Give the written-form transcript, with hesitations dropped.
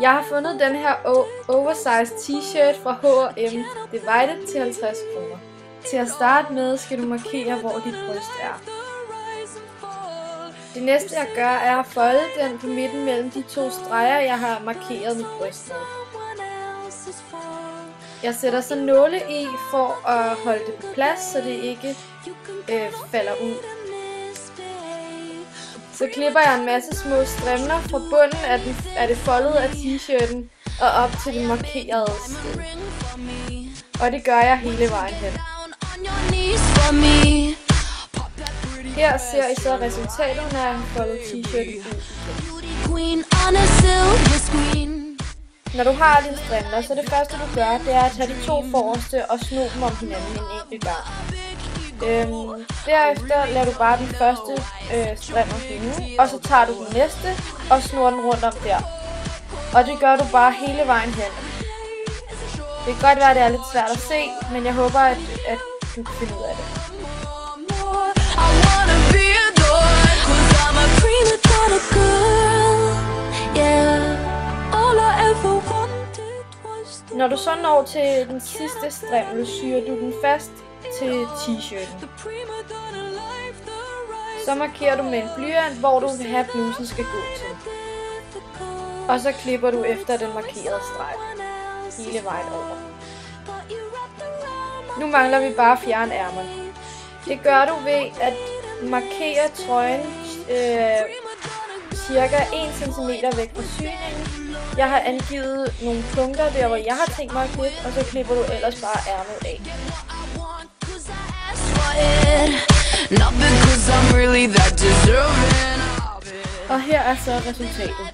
Jeg har fundet den her oversized t-shirt fra H&M Divided til 50 kroner. Til at starte med skal du markere, hvor dit bryst er. Det næste jeg gør er at folde den på midten mellem de to streger, jeg har markeret mit bryst med. Jeg sætter så nåle i for at holde det på plads, så det ikke falder ud. Så klipper jeg en masse små strimler fra bunden af det foldede af t-shirten og op til det markerede sted. Og det gør jeg hele vejen hen. Her ser I så resultatet, når jeg har foldet t-shirten ud. Når du har dine strimler, så det første du gør, det er at tage de to forreste og sno dem om hinanden en enkelt gang. Derefter lader du bare den første strimler hænge, og så tager du den næste og snor den rundt om der. Og det gør du bare hele vejen hen. Det kan godt være, at det er lidt svært at se, men jeg håber, at du kan finde ud af det. Når du så når til den sidste strimmel, syr du den fast til t-shirten. Så markerer du med en blyant, hvor du vil have blusen skal gå til. Og så klipper du efter den markerede streg hele vejen over. Nu mangler vi bare at fjerne ærmerne. Det gør du ved at markere trøjen cirka 1 cm væk fra syningen. Jeg har angivet nogle punkter der, hvor jeg har tænkt mig at klippe, og så klipper du ellers bare ærmet af. Og her er så resultatet.